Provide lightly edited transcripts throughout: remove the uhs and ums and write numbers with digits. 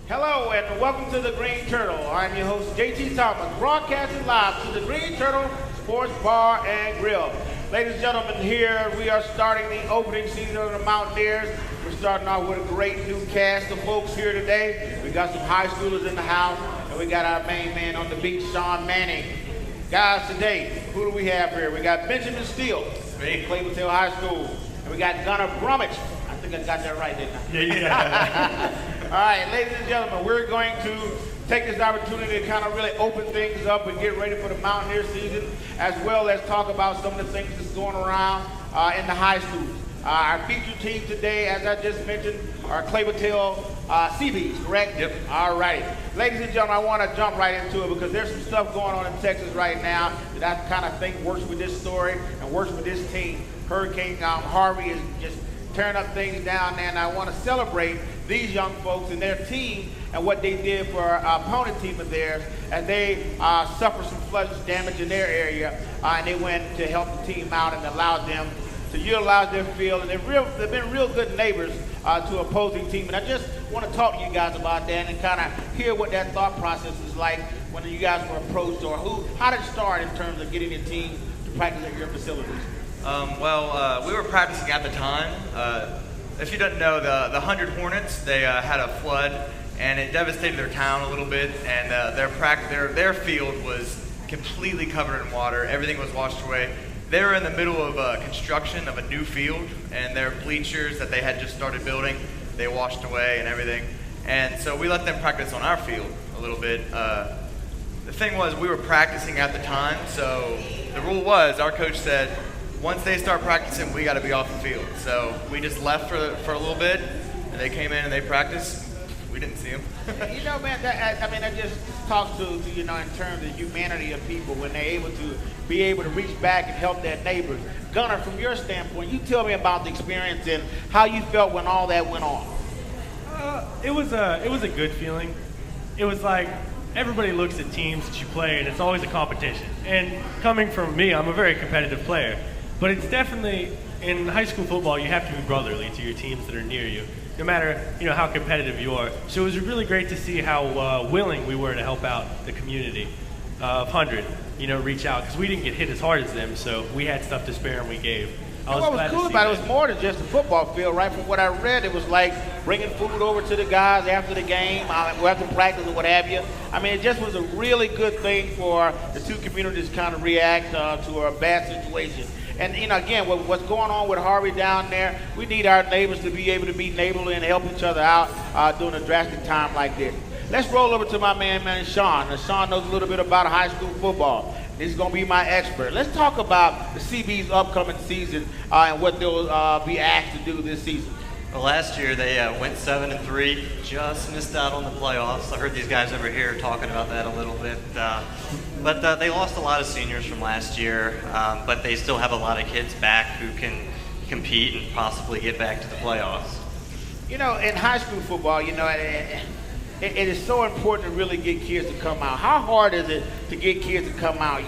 Hello and welcome to the Green Turtle. I'm your host, JT Thomas, broadcasting live to the Green Turtle Sports Bar and Grill. Ladies and gentlemen, here we are starting the opening season of the Mountaineers. We're starting off with a great new cast of folks here today. We got some high schoolers in the house, and we got our main man on the beach, Sean Manning. Guys, today, who do we have here? We got Benjamin Steele, Clay-Battelle High School, and we got Gunnar Brummage. I think I got that right, didn't I? Yeah. All right, ladies and gentlemen, we're going to take this opportunity to kind of really open things up and get ready for the Mountaineer season, as well as talk about some of the things that's going around in the high schools. Our featured team today, as I just mentioned, are Clay-Battelle CBs, correct? Yep. All righty. Ladies and gentlemen, I want to jump right into it because there's some stuff going on in Texas right now that I kind of think works with this story and works with this team. Hurricane Harvey is just tearing up things down there, and I want to celebrate these young folks and their team and what they did for our opponent team of theirs, and they suffered some flood damage in their area, and they went to help the team out and allowed them to utilize their field, and they've been real good neighbors to opposing team. And I just want to talk to you guys about that and kind of hear what that thought process is like when you guys were approached, or how did it start in terms of getting the team to practice at your facilities? We were practicing at the time. If you don't know, the 100 Hornets, they had a flood, and it devastated their town a little bit, and their field was completely covered in water. Everything was washed away. They were in the middle of construction of a new field, and their bleachers that they had just started building, they washed away and everything. And so we let them practice on our field a little bit. The thing was, we were practicing at the time, so the rule was, our coach said, once they start practicing, we got to be off the field. So we just left for a little bit, and they came in and they practiced. We didn't see them. You know, man, that just talks to, in terms of humanity of people when they're able to reach back and help their neighbors. Gunnar, from your standpoint, you tell me about the experience and how you felt when all that went on. It was a good feeling. It was like everybody looks at teams that you play, and it's always a competition. And coming from me, I'm a very competitive player. But it's definitely, in high school football, you have to be brotherly to your teams that are near you, no matter how competitive you are. So it was really great to see how willing we were to help out the community of 100, reach out, because we didn't get hit as hard as them, so we had stuff to spare and we gave. What was cool about it was more than just the football field, right? From what I read, it was like bringing food over to the guys after the game, after practice or what have you. I mean, it just was a really good thing for the two communities to kind of react to a bad situation. And, again, what's going on with Harvey down there, we need our neighbors to be able to be neighborly and help each other out during a drastic time like this. Let's roll over to my man Sean. Now, Sean knows a little bit about high school football. He's going to be my expert. Let's talk about the CB's upcoming season and what they'll be asked to do this season. Well, last year they went 7-3, just missed out on the playoffs. I heard these guys over here talking about that a little bit. But they lost a lot of seniors from last year, but they still have a lot of kids back who can compete and possibly get back to the playoffs. In high school football, it is so important to really get kids to come out. How hard is it to get kids to come out?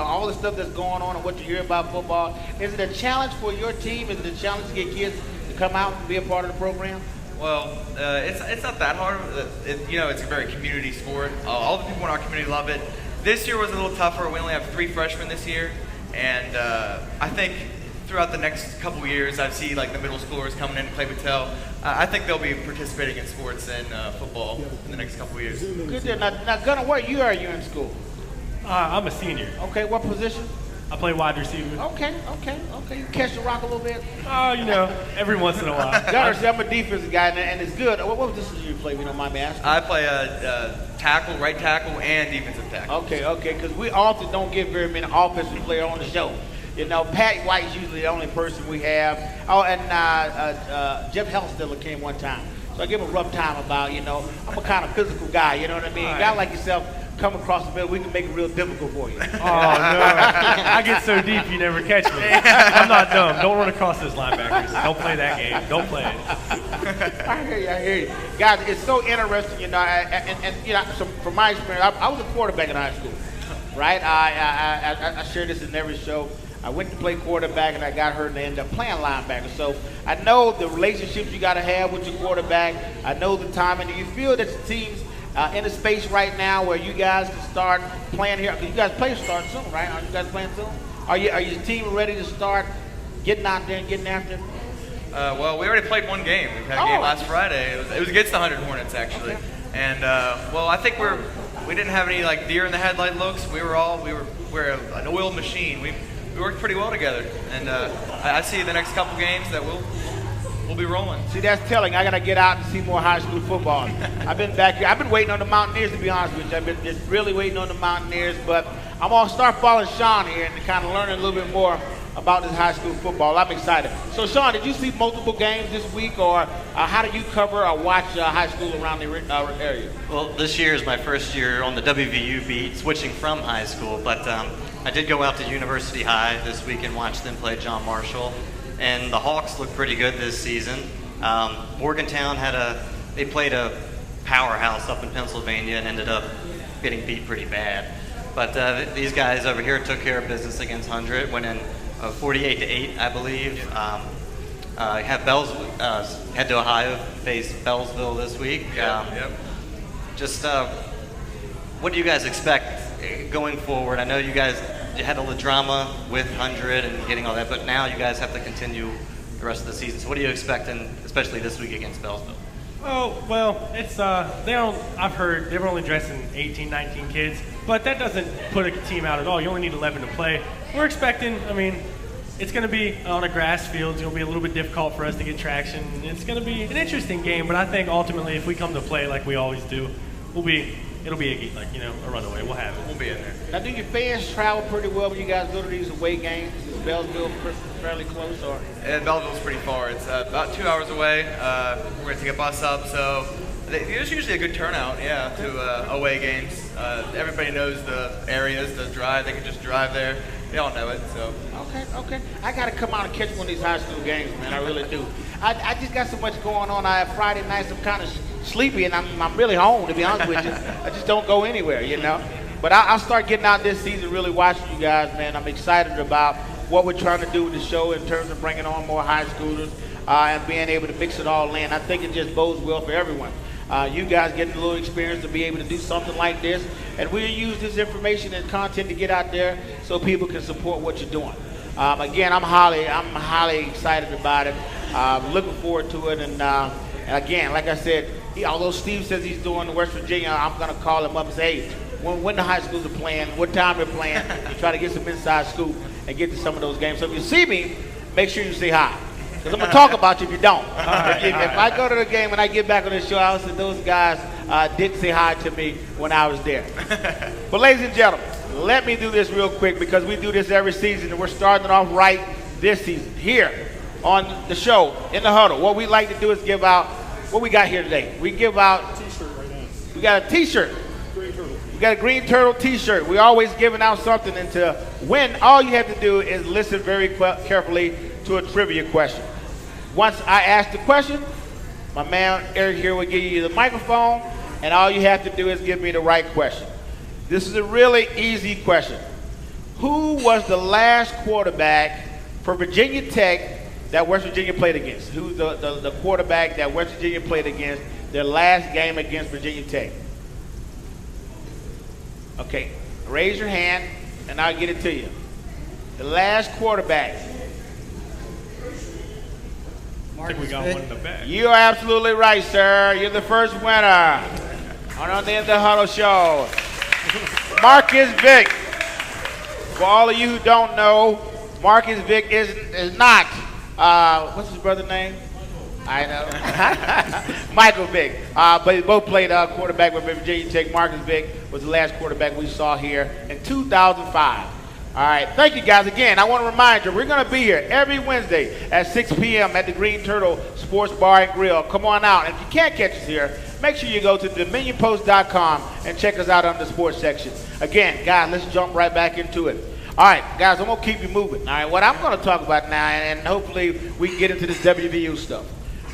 All the stuff that's going on and what you hear about football. Is it a challenge for your team? Is it a challenge to get kids to come out and be a part of the program? Well, it's not that hard. It's a very community sport. All the people in our community love it. This year was a little tougher. We only have 3 freshmen this year, and I think throughout the next couple years, I see like the middle schoolers coming in to Clay-Battelle. I think they'll be participating in sports and football in the next couple years. Good deal. Now, Gunnar, what year are you in school? I'm a senior. Okay, what position? I play wide receiver. Okay. You catch the rock a little bit? Every once in a while. Gunnar, see, I'm a defensive guy, and it's good. What position do you play, if you don't mind me asking? I play tackle, right tackle, and defensive tackle. Okay, because we often don't get very many offensive players on the show. Pat White's usually the only person we have. Oh, and Jeff Hellstiller came one time. So I give him a rough time about, I'm a kind of physical guy, you know what I mean? A guy like yourself come across the middle, we can make it real difficult for you. Oh, no. I get so deep you never catch me. I'm not dumb. Don't run across those linebackers. Don't play that game. Don't play it. I hear you. Guys, it's so interesting, you know, and you know, so from my experience, I was a quarterback in high school, right? I share this in every show. I went to play quarterback and I got hurt and I ended up playing linebacker. So I know the relationships you got to have with your quarterback. I know the timing. Do you feel that the team's in a space right now where you guys can start playing here? You guys play start soon, right? Aren't you guys playing soon? Are your team ready to start getting out there and getting after it? Well, we already played one game. We had a game last Friday. It was against the 100 Hornets, actually. Okay. And well, I think we didn't have any like deer in the headlight looks. We're an oiled machine. We worked pretty well together, and I see the next couple games that we'll be rolling. See, that's telling. I got to get out and see more high school football. I've been back here. I've been waiting on the Mountaineers, to be honest with you. I've been just really waiting on the Mountaineers, but I'm going to start following Sean here and kind of learning a little bit more about this high school football. I'm excited. So, Sean, did you see multiple games this week, or how do you cover or watch high school around the area? Well, this year is my first year on the WVU beat, switching from high school, but I did go out to University High this week and watch them play John Marshall, and the Hawks look pretty good this season. Morgantown they played a powerhouse up in Pennsylvania and ended up getting beat pretty bad. But these guys over here took care of business against 100, went in 48-8, I believe. Head to Ohio, face Bellsville this week. Yep. Just what do you guys expect going forward? I know you had a little drama with 100 and getting all that, but now you guys have to continue the rest of the season. So what do you expect, especially this week against Bellsville? Oh, well, it's I've heard they were only dressing 18, 19 kids, but that doesn't put a team out at all. You only need 11 to play. We're expecting, it's going to be on a grass field. It's going to be a little bit difficult for us to get traction. It's going to be an interesting game, but I think ultimately if we come to play like we always do, it'll be a runaway. We'll have it. We'll be in there. Now, do your fans travel pretty well when you guys go to these away games? Is Bellsville fairly close, or? And Belleville's pretty far. It's about 2 hours away. We're going to take a bus up, so there's usually a good turnout, to away games. Everybody knows the areas, the drive. They can just drive there. They all know it, so. Okay. I got to come out and catch one of these high school games, man. I really do. I just got so much going on. I have Friday nights. I'm kind of sleepy, and I'm really home, to be honest with you. I just don't go anywhere, you know. But I'll start getting out this season, really watching you guys, man. I'm excited about what we're trying to do with the show in terms of bringing on more high schoolers and being able to mix it all in. I think it just bodes well for everyone. You guys getting a little experience to be able to do something like this, and we'll use this information and content to get out there so people can support what you're doing. Again, I'm highly excited about it. Looking forward to it, and again, like I said, although Steve says he's doing West Virginia, I'm going to call him up and say, hey, when the high schools are playing, what time they're playing, and try to get some inside scoop and get to some of those games. So if you see me, make sure you say hi. Because I'm going to talk about you if you don't. If I go to the game and I get back on the show, I'll say those guys did say hi to me when I was there. But ladies and gentlemen, let me do this real quick because we do this every season, and we're starting it off right this season. Here on the show, in the Huddle, what we like to do is give out, what we got here today? We give out, T-shirt right now. we got a T-shirt. Green turtle. We got a Green Turtle T-shirt. We're always giving out something, and to win, all you have to do is listen very carefully to a trivia question. Once I ask the question, my man Eric here will give you the microphone, and all you have to do is give me the right question. This is a really easy question. Who was the last quarterback for Virginia Tech that West Virginia played against? Who's the quarterback that West Virginia played against their last game against Virginia Tech? Okay, raise your hand, and I'll get it to you. The last quarterback. I think we got one in the back. You are absolutely right, sir. You're the first winner on the In the Huddle show. Marcus Vick. For all of you who don't know, Marcus Vick is not, what's his brother's name? I know. Michael Vick. But they both played quarterback with Virginia Tech. Marcus Vick was the last quarterback we saw here in 2005. All right, thank you guys again. I want to remind you, we're going to be here every Wednesday at 6 p.m. at the Green Turtle Sports Bar and Grill. Come on out. And if you can't catch us here, make sure you go to DominionPost.com and check us out on the sports section. Again, guys, let's jump right back into it. All right, guys, I'm going to keep you moving. All right, what I'm going to talk about now, and hopefully we can get into this WVU stuff,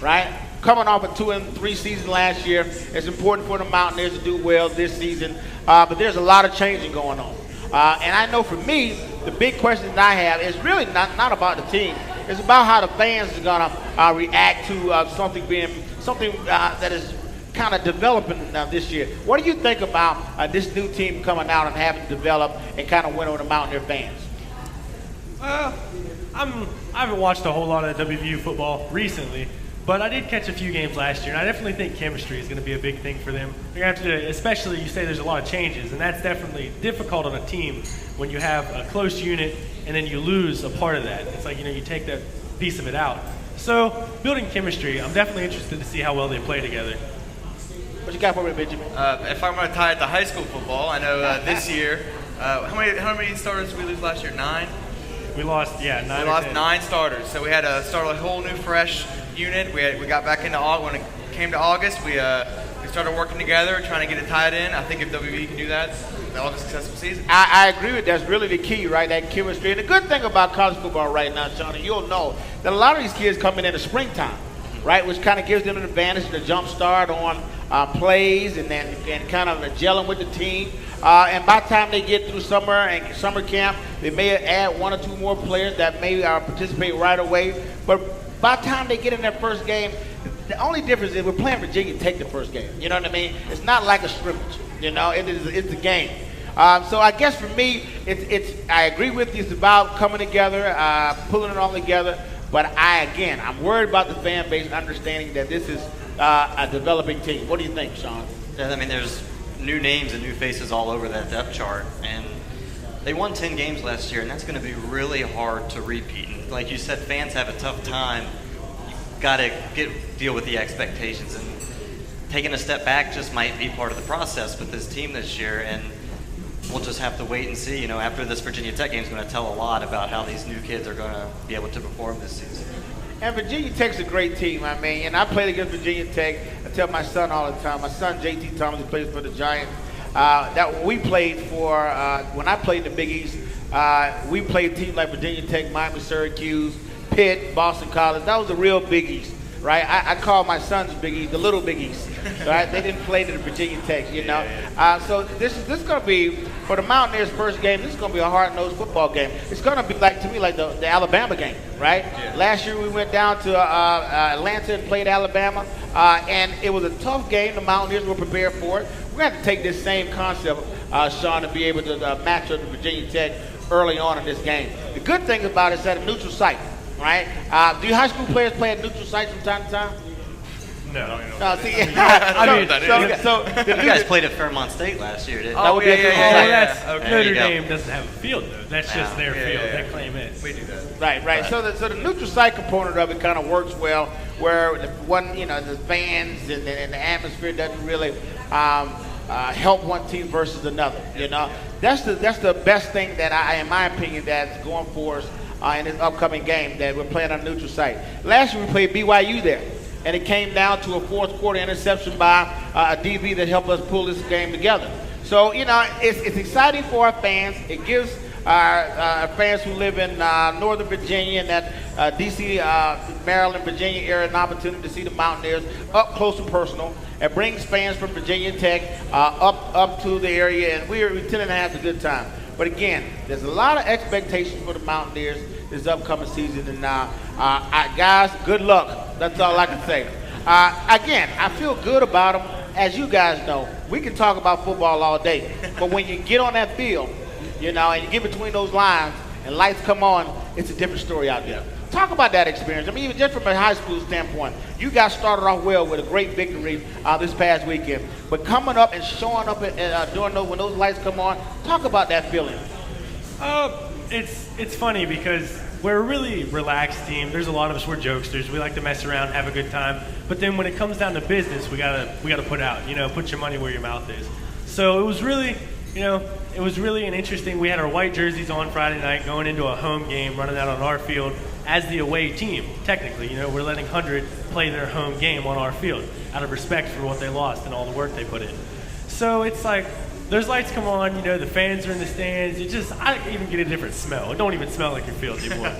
right? Coming off a 2-3 season last year, it's important for the Mountaineers to do well this season, but there's a lot of changing going on. And I know for me, the big question that I have is really not about the team. It's about how the fans are going to react to something that is kind of developing this year. What do you think about this new team coming out and having developed and kind of win over the Mountaineer fans? I haven't watched a whole lot of WVU football recently, but I did catch a few games last year, and I definitely think chemistry is going to be a big thing for them. They're going to have to, especially you say there's a lot of changes, and that's definitely difficult on a team when you have a close unit and then you lose a part of that. It's like, you take that piece of it out. So building chemistry, I'm definitely interested to see how well they play together. What you got for me, Benjamin? If I'm going to tie it to high school football, I know this year, how many starters did we lose last year? 9? We lost, 9. We lost 9 starters, so we had to start a whole new, fresh unit. We got back into August. When it came to August, we started working together, trying to get it tied in. I think if WVU can do that, they'll have a successful season. I agree with that. That's really the key, right? That chemistry. And the good thing about college football right now, Sean, and you'll know that a lot of these kids come in the springtime, right, which kind of gives them an advantage to jump start on plays and kind of gelling with the team. And by the time they get through summer and summer camp, they may add 1 or 2 more players that may participate right away. But by the time they get in their first game, the only difference is we're playing Virginia Tech the first game. You know what I mean? It's not like a scrimmage. It's a game. So I guess for me, I agree with you. It's about coming together, pulling it all together. But I'm worried about the fan base understanding that this is a developing team. What do you think, Sean? Yeah, I mean, there's new names and new faces all over that depth chart, and they won 10 games last year, and that's going to be really hard to repeat. And like you said, fans have a tough time. You've got to deal with the expectations, and taking a step back just might be part of the process with this team this year, and we'll just have to wait and see. After this Virginia Tech game is going to tell a lot about how these new kids are going to be able to perform this season. And Virginia Tech's a great team, I mean, and I played against Virginia Tech. I tell my son all the time, my son J.T. Thomas, who plays for the Giants, that when we played when I played in the Big East, we played teams like Virginia Tech, Miami, Syracuse, Pitt, Boston College. That was the real Big East, right? I call my sons Big East, the little Big East, right? They didn't play to the Virginia Tech, So this is going to be, for the Mountaineers' first game, this is going to be a hard-nosed football game. It's going to be, to me, like the Alabama game, right? Yeah. Last year we went down to Atlanta and played Alabama, and it was a tough game. The Mountaineers were prepared for it. We're going to have to take this same concept, Sean, to be able to match up to Virginia Tech early on in this game. The good thing about it is at a neutral site, right? Do high school players play at neutral sites from time to time? No. See, you guys played at Fairmont State last year, didn't you? Notre Dame doesn't have a field, though. That's just their field. They claim it. We do that. Right. So the neutral site component of it kind of works well, where the fans and the atmosphere doesn't really help one team versus another. That's the best thing that in my opinion, that's going for us in this upcoming game, that we're playing on a neutral site. Last year we played BYU there, and it came down to a fourth quarter interception by a DB that helped us pull this game together. So it's exciting for our fans. It gives our fans who live in Northern Virginia and that D.C., Maryland, Virginia area an opportunity to see the Mountaineers up close and personal. It brings fans from Virginia Tech up to the area, and we tend to have a good time. But again, there's a lot of expectations for the Mountaineers this upcoming season, and guys, good luck. That's all I can say. Again, I feel good about them. As you guys know, we can talk about football all day, but when you get on that field, and you get between those lines and lights come on, it's a different story out there. Talk about that experience. I mean, even just from a high school standpoint, you guys started off well with a great victory this past weekend. But coming up and showing up during when those lights come on, talk about that feeling. It's funny because we're a really relaxed team. There's a lot of us, we're jokesters. We like to mess around, have a good time. But then when it comes down to business, we gotta put out. Put your money where your mouth is. So it was really. It was really an interesting. We had our white jerseys on Friday night, going into a home game, running out on our field, as the away team, technically. We're letting 100 play their home game on our field out of respect for what they lost and all the work they put in. So it's like, those lights come on, the fans are in the stands. I even get a different smell. It don't even smell like your field anymore.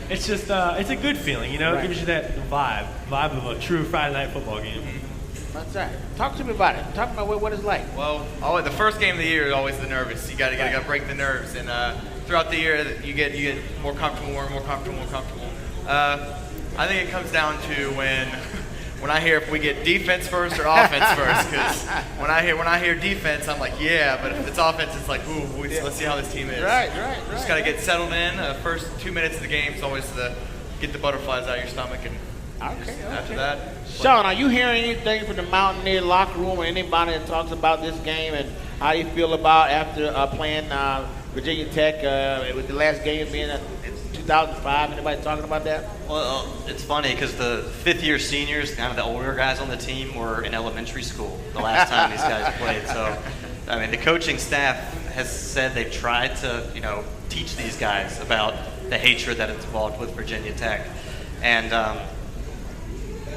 It's just, it's a good feeling, It gives you that vibe of a true Friday night football game. That's right. Talk to me about it. Talk about what it's like. Well, the first game of the year is always the nervous. You got to break the nerves, and throughout the year you get more comfortable, more comfortable. I think it comes down to when I hear if we get defense first or offense first. Because when I hear defense, I'm like, yeah. But if it's offense, it's like, ooh, let's see how this team is. Right. Just got to get settled in. First 2 minutes of the game is always to get the butterflies out of your stomach, and after that. Sean, are you hearing anything from the Mountaineer locker room or anybody that talks about this game and how you feel about after playing Virginia Tech with the last game being in 2005? Anybody talking about that? Well, it's funny because the fifth-year seniors, kind of the older guys on the team, were in elementary school the last time these guys played. So, the coaching staff has said they've tried to, teach these guys about the hatred that is involved with Virginia Tech. And,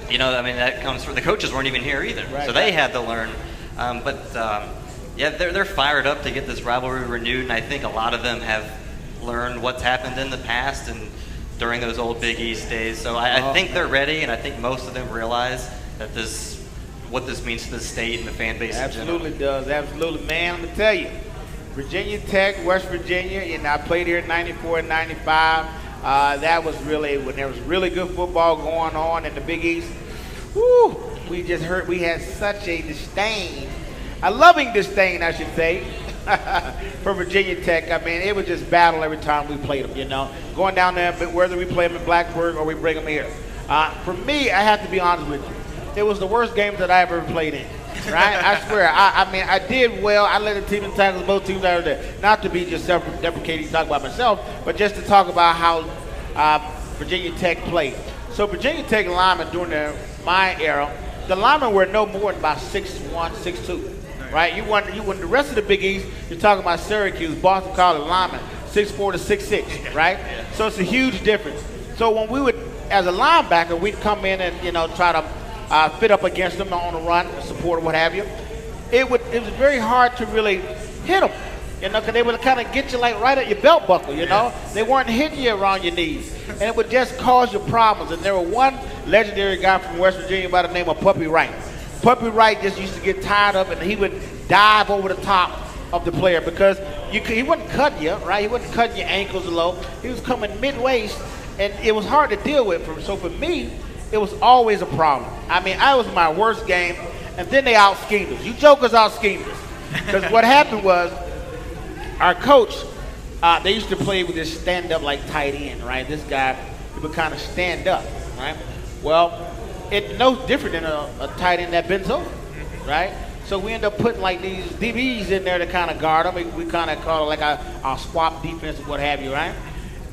that comes from the coaches weren't even here either. Right, so they had to learn. They're fired up to get this rivalry renewed, and I think a lot of them have learned what's happened in the past and during those old Big East days. So I think they're ready, and I think most of them realize that what this means to the state and the fan base in general. Absolutely does. Absolutely. Man, let me tell you, Virginia Tech, West Virginia, I played here in 94 and 95. That was really when there was really good football going on in the Big East. Woo, we had such a disdain, a loving disdain, I should say, for Virginia Tech. It was just battle every time we played them, Going down there, whether we play them in Blacksburg or we bring them here. For me, I have to be honest with you. It was the worst game that I ever played in, right? I swear. I did well. I led the team in tackles, both teams that were there. Not to be just self-deprecating, talk about myself, but just to talk about how Virginia Tech played. So Virginia Tech linemen during my era, the linemen were no more than about 6'1", 6'2", right? You want the rest of the Big East, you're talking about Syracuse, Boston College linemen, 6'4" to 6'6", right? Yeah. So it's a huge difference. So when we would, as a linebacker, we'd come in and try to fit up against them on the run, support or what have you. It was very hard to really hit them, because they would kind of get you like right at your belt buckle, They weren't hitting you around your knees, and it would just cause you problems. And there was one legendary guy from West Virginia by the name of Puppy Wright. Puppy Wright just used to get tired of it, and he would dive over the top of the player because he wouldn't cut you, right? He wasn't cutting your ankles low. He was coming mid-waist, and it was hard to deal with. So for me, it was always a problem. I was my worst game, and then they out-schemed us. You jokers out-schemed us. Because what happened was, our coach, they used to play with this stand-up like tight end, right? This guy, he would kind of stand up, right? Well, it's no different than a tight end that bends over, right? So we end up putting like these DBs in there to kind of guard them. We kind of call it like our swap defense or what have you, right?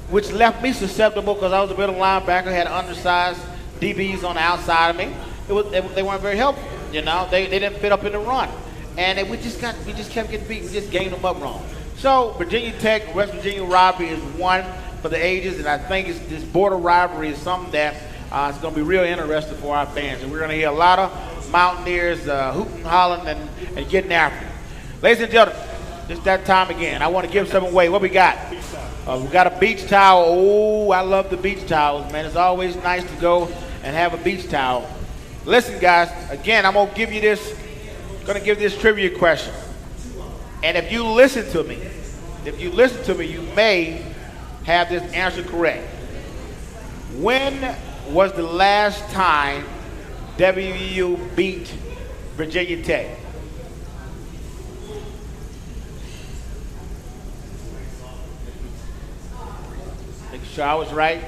Which left me susceptible because I was a middle linebacker, had undersized DBs on the outside of me. They weren't very helpful, They didn't fit up in the run, and we just kept getting beat. We just gained them up wrong. So Virginia Tech, West Virginia rivalry is one for the ages, and I think this border rivalry is something that it's going to be real interesting for our fans, and we're going to hear a lot of Mountaineers hooting, hollering, and getting after it. Ladies and gentlemen, it's that time again. I want to give something away. What we got? We got a beach towel. Oh, I love the beach towels, man. It's always nice to go and have a beach towel. Listen, guys, again, I'm going to give this trivia question. And if you listen to me, you may have this answer correct. When was the last time WVU beat Virginia Tech? Make sure I was right.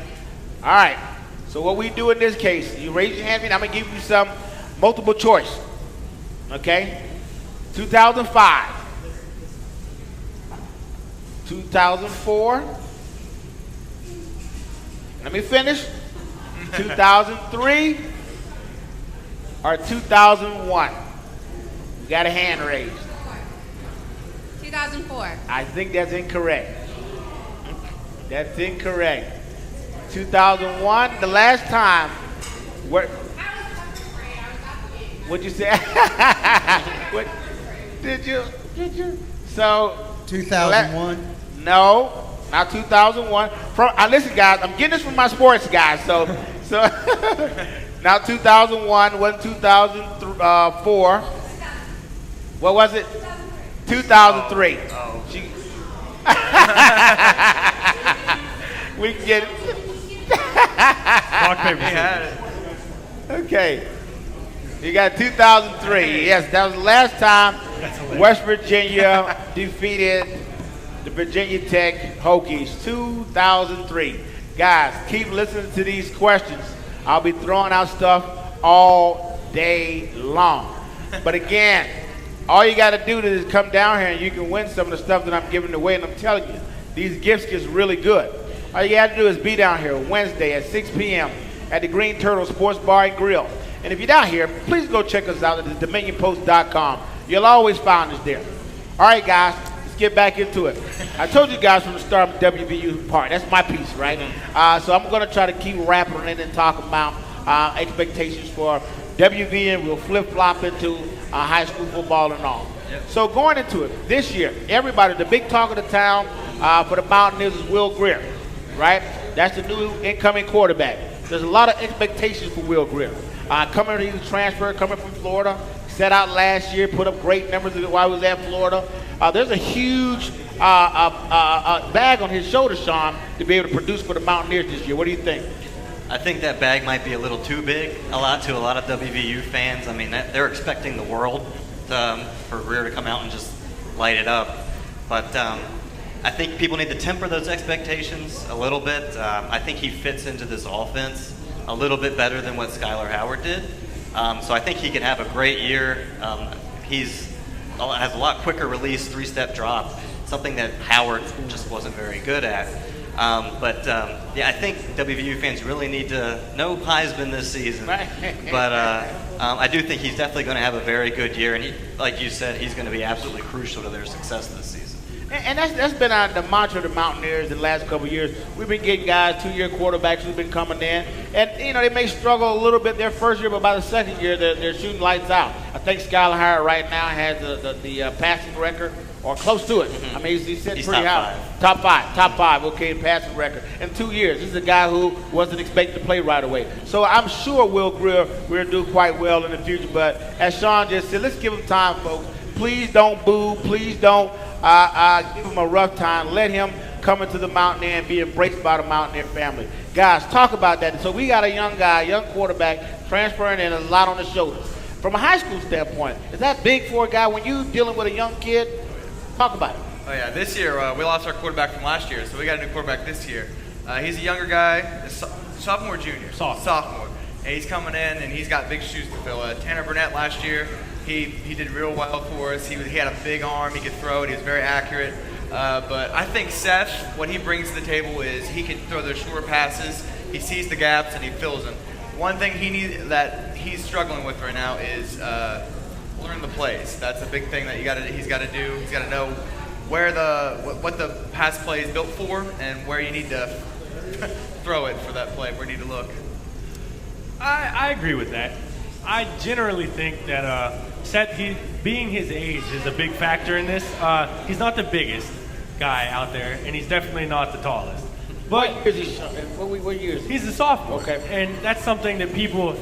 All right. So what we do in this case, you raise your hand, and I'm going to give you some multiple choice. Okay? 2005. 2004. Let me finish. 2003 or 2001. You got a hand raised. 2004. I think that's incorrect. That's incorrect. 2001, the last time. What'd you say? What, did you? So 2001. No, not 2001. Listen, guys, I'm getting this from my sports guys. So now 2001, wasn't 2004. What was it? 2003. Oh. We can get it. Rock, paper, He had scissors. it. Okay. You got 2003. Yes, that was the last time West Virginia defeated the Virginia Tech Hokies. 2003. Guys, keep listening to these questions. I'll be throwing out stuff all day long. But again, all you got to do is come down here and you can win some of the stuff that I'm giving away. And I'm telling you, these gifts get really good. All you got to do is be down here Wednesday at 6 p.m. at the Green Turtle Sports Bar and Grill. And if you're down here, please go check us out at thedominionpost.com. You'll always find us there. All right, guys, let's get back into it. I told you guys from the start of the WVU part. That's my piece, right? So I'm going to try to keep rapping in and talking about expectations for WVU, and we'll flip-flop into high school football and all. Yep. So going into it, this year, everybody, the big talk of the town for the Mountaineers is Will Greer, right? That's the new incoming quarterback. There's a lot of expectations for Will Greer. Coming to the transfer, coming from Florida, set out last year, put up great numbers while he was at Florida. There's a huge bag on his shoulder, Sean, to be able to produce for the Mountaineers this year. What do you think? I think that bag might be a little too big to a lot of WVU fans. I mean, they're expecting the world for Greer to come out and just light it up. But I think people need to temper those expectations a little bit. I think he fits into this offense a little bit better than what Skylar Howard did. So I think he can have a great year. Has a lot quicker release, three-step drop, something that Howard just wasn't very good at. Yeah, I think WVU fans really need to know Heisman this season. But I do think he's definitely going to have a very good year, and like you said, he's going to be absolutely crucial to their success this season. And that's been the mantra of the Mountaineers in the last couple of years. We've been getting guys, two-year quarterbacks who've been coming in. And, they may struggle a little bit their first year, but by the second year, they're shooting lights out. I think Skylar Howard right now has the passing record, or close to it. I mean, he's sitting pretty high. Top five, okay, passing record. In 2 years, this is a guy who wasn't expected to play right away. So I'm sure Will Greer will do quite well in the future. But as Sean just said, let's give him time, folks. Please don't boo. Please don't give him a rough time. Let him come into the Mountaineer and be embraced by the Mountaineer family. Guys, talk about that. So we got a young guy, young quarterback, transferring in a lot on his shoulders. From a high school standpoint, is that big for a guy when you dealing with a young kid? Talk about it. Oh yeah, this year we lost our quarterback from last year, so we got a new quarterback this year. He's a younger guy, sophomore, junior. Sophomore. And he's coming in and he's got big shoes to fill. Tanner Burnett last year, he did real well for us. He had a big arm, he could throw it, he was very accurate. But I think Seth, what he brings to the table is he can throw those short passes, he sees the gaps and he fills them. One thing that he's struggling with right now is learn the plays. That's a big thing that he's got to do. He's got to know where what the pass play is built for and where you need to throw it for that play, where you need to look. I agree with that. I generally think that Seth, being his age, is a big factor in this. He's not the biggest guy out there, and he's definitely not the tallest. But what year is he? He's a sophomore. Okay. And that's something that people,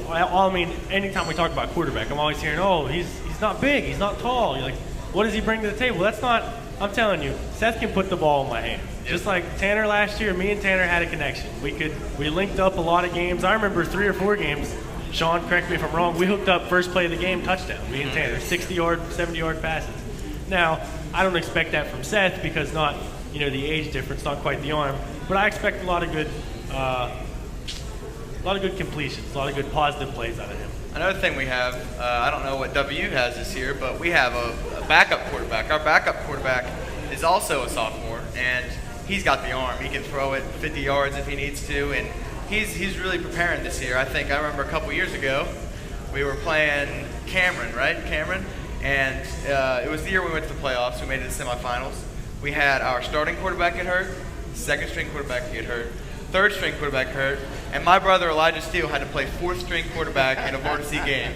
anytime we talk about quarterback, I'm always hearing, oh, he's not big, he's not tall. You're like, what does he bring to the table? That's not, I'm telling you, Seth can put the ball in my hands. Just like Tanner last year, me and Tanner had a connection. We linked up a lot of games. I remember 3 or 4 games. Sean, correct me if I'm wrong, we hooked up first play of the game, touchdown. Me and Tanner, 60-yard, 70-yard passes. Now, I don't expect that from Seth because not, the age difference, not quite the arm. But I expect a lot of good completions, a lot of good positive plays out of him. Another thing we have, I don't know what WU has this year, but we have a backup quarterback. Our backup quarterback is also a sophomore, and he's got the arm. He can throw it 50 yards if he needs to, and he's really preparing this year. I remember a couple years ago, we were playing Cameron, right? Cameron, and it was the year we went to the playoffs. We made it to the semifinals. We had our starting quarterback get hurt, second string quarterback get hurt. third string quarterback hurt, and my brother Elijah Steele had to play fourth string quarterback in a varsity game.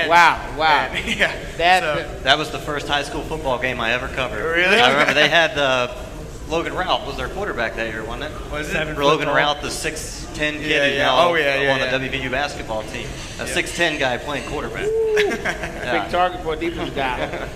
Wow. And, yeah. That was the first high school football game I ever covered. Really? I remember they had Logan Rout was their quarterback that year, wasn't it? Was it? Logan Rout, the 6'10" kid who's now on the WVU basketball team. A 6'10" guy playing quarterback. Big target for a defensive guy.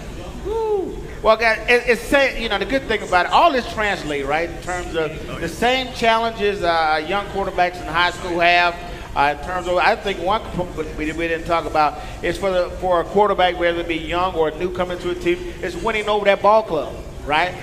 Woo. Well, guys, it's the good thing about it, all this translates, right, in terms of the same challenges young quarterbacks in high school have. In terms of, I think one component we didn't talk about is for a quarterback, whether it be young or new coming to a team, is winning over that ball club, right?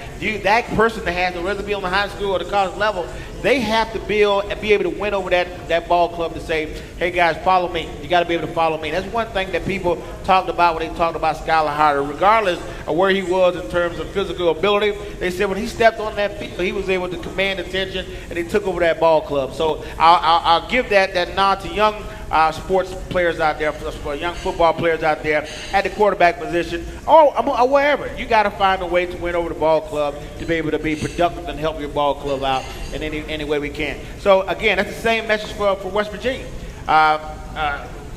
That person that has to, whether it be on the high school or the college level, they have to build and be able to win over that ball club to say, hey guys, follow me. You got to be able to follow me. That's one thing that people talked about when they talked about Skylar Harder. Regardless of where he was in terms of physical ability, they said when he stepped on that field, he was able to command attention and he took over that ball club. So I'll give that nod to young sports players out there, for young football players out there at the quarterback position or wherever. You got to find a way to win over the ball club to be able to be productive and help your ball club out in any way we can. So again, that's the same message for West Virginia.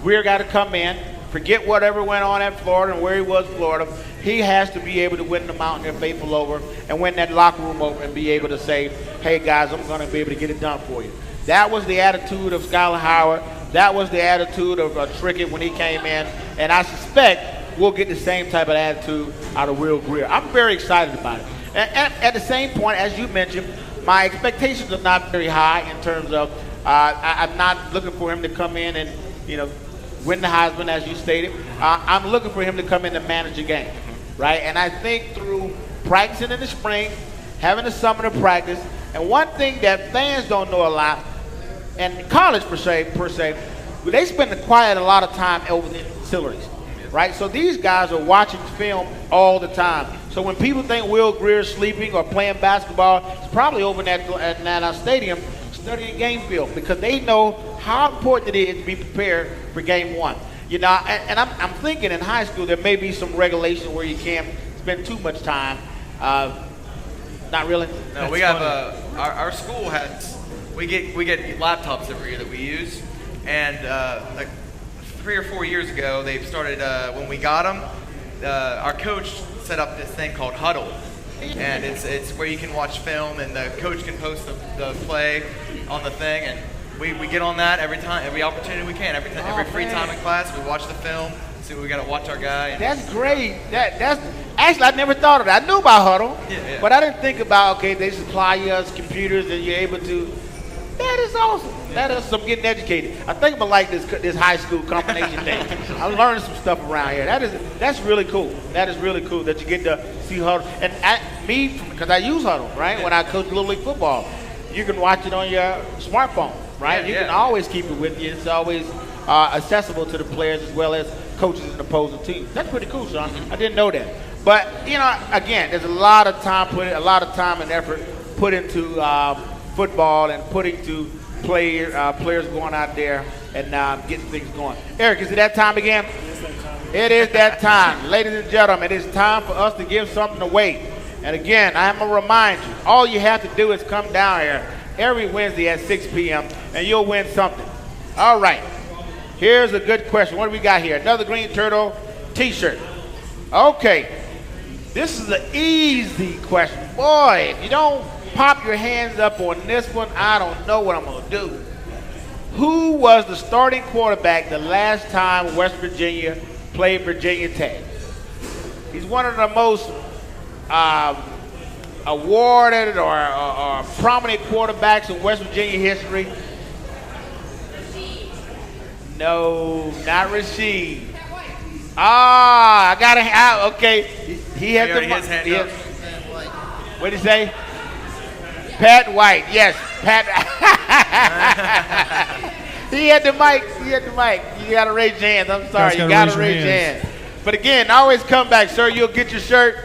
Greer got to come in, forget whatever went on at Florida and where he was in Florida. He has to be able to win the Mountaineer faithful over and win that locker room over and be able to say, hey guys, I'm going to be able to get it done for you. That was the attitude of Skylar Howard. That was the attitude of Trickett when he came in. And I suspect we'll get the same type of attitude out of Will Greer. I'm very excited about it. And at the same point, as you mentioned, my expectations are not very high in terms of I'm not looking for him to come in and, win the Heisman, as you stated. I'm looking for him to come in and manage a game, right? And I think through practicing in the spring, having a summer to practice, and one thing that fans don't know a lot, and college per se, they spend a lot of time over the facilities, right? So these guys are watching film all the time. So when people think Will Greer's sleeping or playing basketball, it's probably over at that stadium studying game film because they know how important it is to be prepared for game one. And I'm thinking in high school there may be some regulation where you can't spend too much time. Not really. No, we have our school has. We get laptops every year that we use, and like 3 or 4 years ago, they've started when we got them. Our coach set up this thing called Huddle, and it's where you can watch film, and the coach can post the play on the thing, and we get on that every opportunity we can, every free time in class. We watch the film, see we got to watch our guy. That's great. That's actually I never thought of that. I knew about Huddle, but I didn't think about they supply us computers and you're able to. That is awesome. That is some getting educated. I think I'm gonna like this high school combination thing. I'm learning some stuff around here. That's really cool. That is really cool that you get to see Huddle. And because I use Huddle, right? When I coach Little League football, you can watch it on your smartphone, right? You can always keep it with you. It's always accessible to the players as well as coaches and opposing teams. That's pretty cool, Sean. I didn't know that. But again, there's a lot of time and effort put into football and putting to players going out there and getting things going. Eric, is it that time again? It is that time. Ladies and gentlemen, it is time for us to give something away. And again, I'm going to remind you, all you have to do is come down here every Wednesday at 6 p.m. and you'll win something. All right. Here's a good question. What do we got here? Another Green Turtle t-shirt. Okay. This is an easy question. Boy, if you don't pop your hands up on this one, I don't know what I'm going to do. Who was the starting quarterback the last time West Virginia played Virginia Tech? He's one of the most awarded or prominent quarterbacks in West Virginia history. No, not Rasheed. I got to okay. He has his hand up. What did he say? Pat White, yes, Pat. He had the mic. You got to raise your hands. I'm sorry. You got to raise your hands. But again, always come back, sir. You'll get your shirt.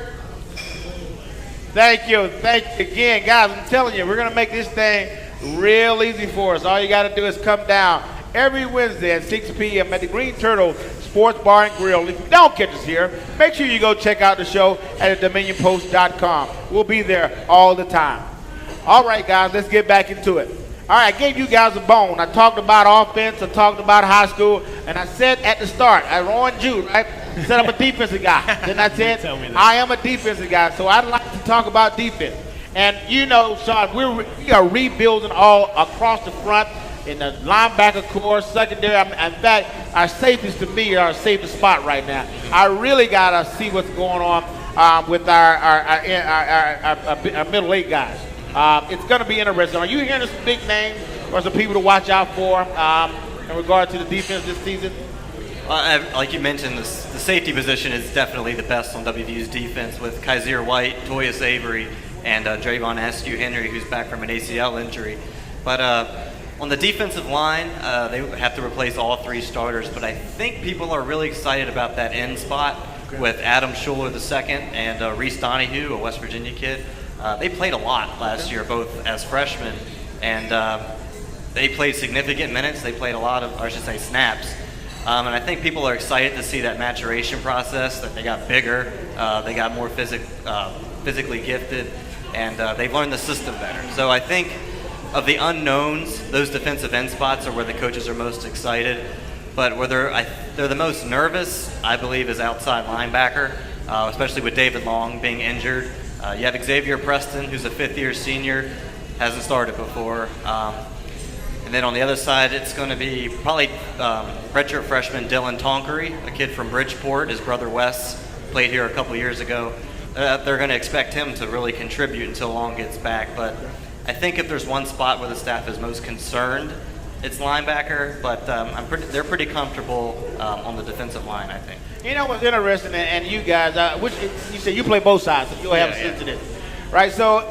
Thank you. Again, guys, I'm telling you, we're going to make this thing real easy for us. All you got to do is come down every Wednesday at 6 p.m. at the Green Turtle Sports Bar and Grill. If you don't catch us here, make sure you go check out the show at thedominionpost.com. We'll be there all the time. All right, guys, let's get back into it. All right, I gave you guys a bone. I talked about offense, I talked about high school, and I said at the start, I warned you, right? Said I'm a defensive guy. Then I said, I am a defensive guy, so I'd like to talk about defense. And you know, Sean, we are rebuilding all across the front in the linebacker core, secondary. In fact, our safeties to me are our safest spot right now. I really got to see what's going on with our middle eight guys. It's going to be interesting. Are you hearing some big names or some people to watch out for in regard to the defense this season? Like you mentioned, the safety position is definitely the best on WVU's defense with Kaiser White, Toyas Avery, and Drayvon Askew Henry, who's back from an ACL injury. But on the defensive line, they have to replace all 3 starters. But I think people are really excited about that end spot with Adam Schuler II and Reese Donahue, a West Virginia kid. They played a lot last year, both as freshmen, and they played significant minutes. They played a lot of, or I should say, snaps. And I think people are excited to see that maturation process, that they got bigger, they got more physically gifted, and they've learned the system better. So I think of the unknowns, those defensive end spots are where the coaches are most excited. But where they're the most nervous, I believe, is outside linebacker, especially with David Long being injured. You have Xavier Preston, who's a 5th-year senior, hasn't started before. And then on the other side, it's going to be probably redshirt freshman Dylan Tonkery, a kid from Bridgeport. His brother Wes played here a couple years ago. They're going to expect him to really contribute until Long gets back. But I think if there's one spot where the staff is most concerned, it's linebacker. But they're pretty comfortable on the defensive line, I think. You know what's interesting, and you guys, you said you play both sides, so you'll have a sense of this, right? So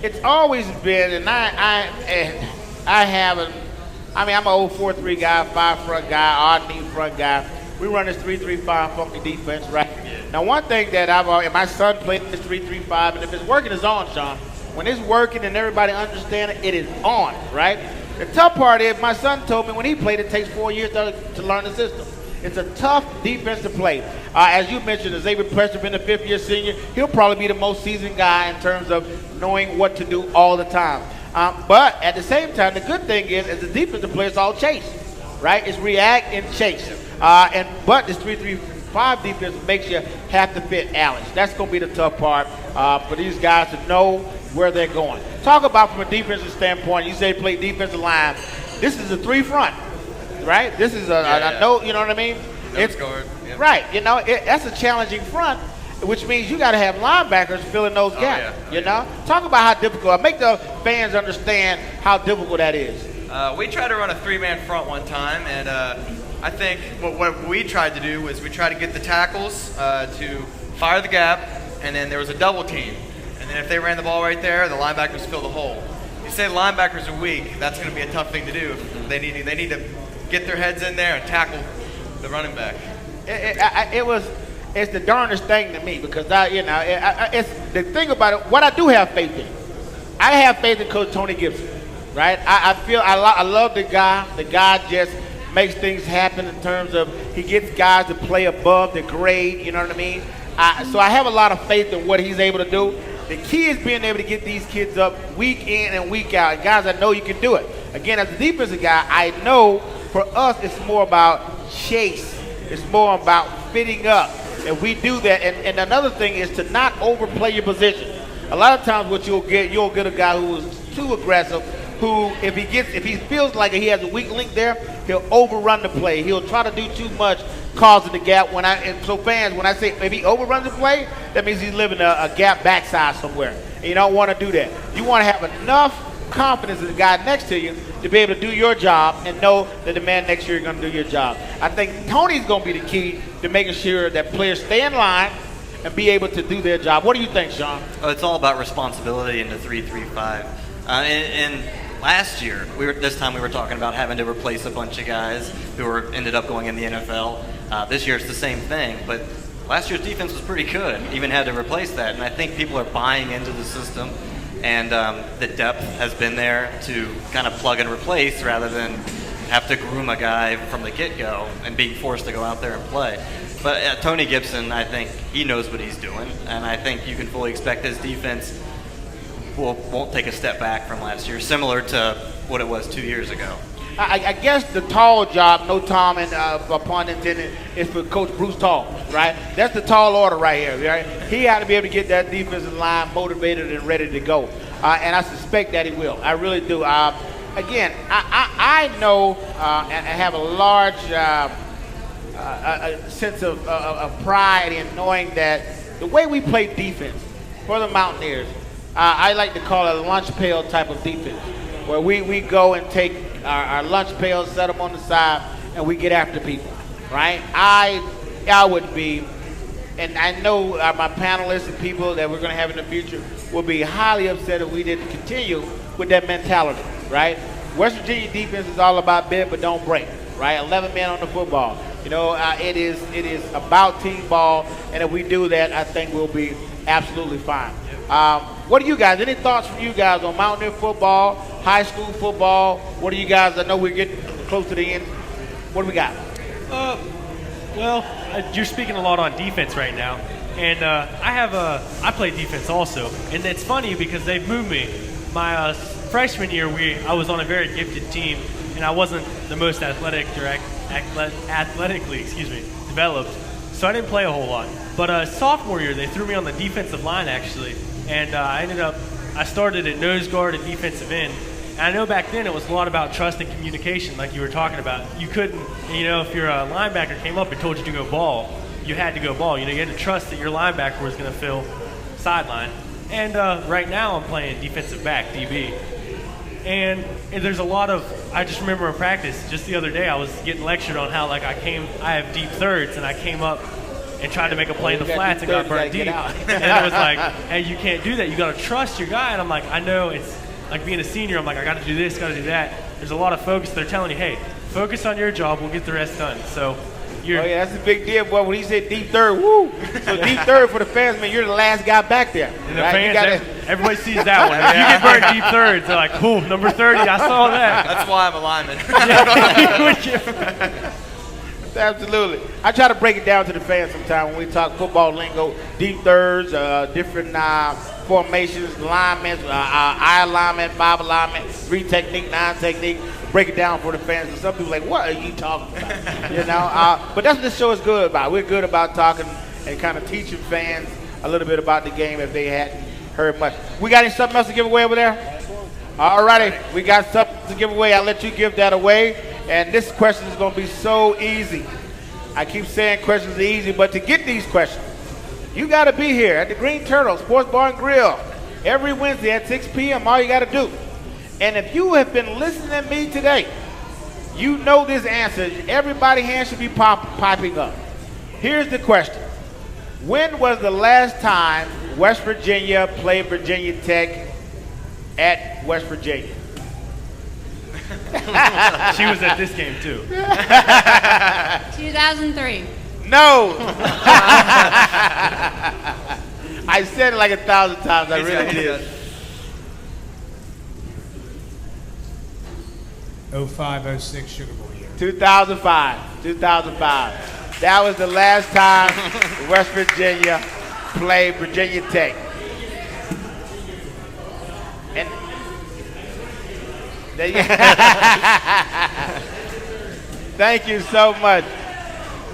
it's always been, and I haven't. I mean, I'm an old 4-3 guy, 5 front guy, odd knee front guy. We run this 3-3-5 funky defense, right? Now, one thing that my son played this 3-3-5, and if it's working, it's on, Sean. When it's working and everybody understands it, it is on, right? The tough part is, my son told me when he played, it takes 4 years to learn the system. It's a tough defense to play. As you mentioned, Xavier Preston been a 5th-year senior. He'll probably be the most seasoned guy in terms of knowing what to do all the time. But at the same time, the good thing is, as a defensive player, it's all chase, right? It's react and chase. But this 3-3-5 defense makes you have to fit Alex. That's going to be the tough part for these guys to know where they're going. Talk about from a defensive standpoint. You say play defensive line. This is a 3-front, right? This is a no, you know what I mean? It's guard. Yep. Right. You know, that's a challenging front, which means you got to have linebackers filling those gaps. You know, talk about how difficult. Make the fans understand how difficult that is. We tried to run a 3-man front one time, and I think what we tried to do was we tried to get the tackles to fire the gap, and then there was a double team, and then if they ran the ball right there, the linebackers fill the hole. You say the linebackers are weak, that's going to be a tough thing to do. They need to get their heads in there and tackle the running back. It's the darndest thing to me because it's the thing about it. What I do have faith in, I have faith in Coach Tony Gibson, right? I love the guy. The guy just makes things happen in terms of he gets guys to play above the grade. You know what I mean? So I have a lot of faith in what he's able to do. The key is being able to get these kids up week in and week out. And guys, I know you can do it. Again, as a defensive guy, I know for us it's more about chase. It's more about fitting up. And we do that. And another thing is to not overplay your position. A lot of times what you'll get a guy who is too aggressive, who if he feels like he has a weak link there, he'll overrun the play. He'll try to do too much, causing the gap. When I say if he overruns the play, that means he's living a gap backside somewhere. And you don't want to do that. You want to have enough confidence in the guy next to you to be able to do your job and know that the man next to you is going to do your job. I think Tony's going to be the key to making sure that players stay in line and be able to do their job. What do you think, Sean? Oh, it's all about responsibility in the 3-3-5. And last year, this time we were talking about having to replace a bunch of guys who ended up going in the NFL. This year it's the same thing, but last year's defense was pretty good. Even had to replace that, and I think people are buying into the system. And the depth has been there to kind of plug and replace rather than have to groom a guy from the get-go and being forced to go out there and play. But Tony Gibson, I think he knows what he's doing, and I think you can fully expect his defense won't take a step back from last year, similar to what it was 2 years ago. I guess the tall job, no Tom and pun intended, is for Coach Bruce Tall, right? That's the tall order right here, right? He had to be able to get that defensive line motivated and ready to go, and I suspect that he will. I really do. Again, I know and have a large a sense of pride in knowing that the way we play defense for the Mountaineers, I like to call it a lunch pail type of defense, where we go and take our lunch pails, set them on the side, and we get after people, right? I would be, and I know my panelists and people that we're going to have in the future will be highly upset if we didn't continue with that mentality, right? West Virginia defense is all about bend but don't break, right? 11 men on the football. You know, it is about team ball, and if we do that, I think we'll be absolutely fine. What do you guys, any thoughts from you guys on Mountaineer football, high school football? What do you guys, I know we're getting close to the end. What do we got? Well, you're speaking a lot on defense right now, and I play defense also, and it's funny because they've moved me. My freshman year, I was on a very gifted team, and I wasn't the most athletically developed, so I didn't play a whole lot. But sophomore year, they threw me on the defensive line actually, and I started at nose guard and defensive end. And I know back then it was a lot about trust and communication, like you were talking about. You couldn't, if your linebacker came up and told you to go ball, you had to go ball. You had to trust that your linebacker was going to fill sideline. And right now I'm playing defensive back, DB. And there's a lot of, I just remember in practice, just the other day I was getting lectured on how I have deep thirds, and I came up and tried to make a play in the flats and got burnt deep. And it was like, hey, you can't do that. You got to trust your guy. And I'm like, I know it's like being a senior. I'm like, I got to do this, got to do that. There's a lot of focus. They're telling you, hey, focus on your job. We'll get the rest done. So that's a big deal, boy. When he said deep third, woo. So deep third for the fans, man, you're the last guy back there. And the fans, everybody sees that one. If you get burned deep thirds, they're like, boom, number 30, I saw that. That's why I'm a lineman. Absolutely. I try to break it down to the fans sometimes when we talk football lingo, deep thirds, different formations, linemen, I alignment, 5 alignment, 3 technique, 9 technique. Break it down for the fans. And some people are like, what are you talking about? But that's what this show is good about. We're good about talking and kind of teaching fans a little bit about the game if they hadn't heard much. We got something else to give away over there? All righty. We got something to give away. I'll let you give that away. And this question is going to be so easy. I keep saying questions are easy, but to get these questions, you got to be here at the Green Turtle Sports Bar and Grill every Wednesday at 6 p.m. All you got to do. And if you have been listening to me today, you know this answer. Everybody's hand should be popping up. Here's the question. When was the last time West Virginia played Virginia Tech at West Virginia? She was at this game too. 2003. No. I said it like 1,000 times. I really did. 05-06 Sugar Bowl year. 2005. That was the last time West Virginia played Virginia Tech. And thank you so much.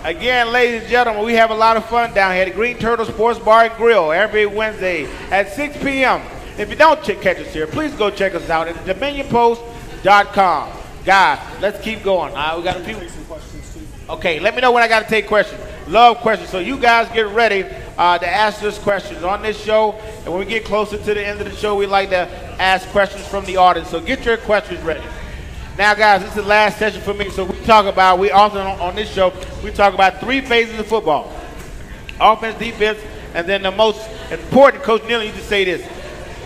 Again, ladies and gentlemen, we have a lot of fun down here at the Green Turtle Sports Bar and Grill every Wednesday at 6 p.m. If you don't catch us here, please go check us out at DominionPost.com. Guys, let's keep going. We got a few questions too. Okay, let me know when I got to take questions. Love questions. So you guys get ready to ask us questions on this show. And when we get closer to the end of the show, we like to ask questions from the audience. So get your questions ready. Now, guys, this is the last session for me. So we also on this show, we talk about 3 phases of football. Offense, defense, and then the most important, Coach Neal, you just say this.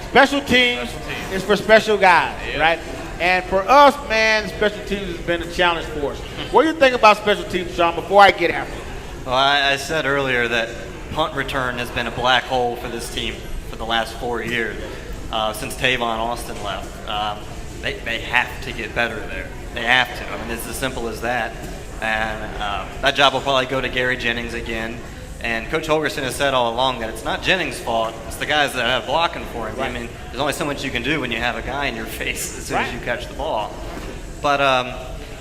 Special teams is for special guys, right? And for us, man, special teams has been a challenge for us. What do you think about special teams, Sean, before I get after it? Well, I said earlier that punt return has been a black hole for this team for the last 4 years, since Tavon Austin left. They have to get better there. They have to. I mean, it's as simple as that. And that job will probably go to Gary Jennings again. And Coach Holgerson has said all along that it's not Jennings' fault. It's the guys that have blocking for him. Right. I mean, there's only so much you can do when you have a guy in your face as soon as you catch the ball. But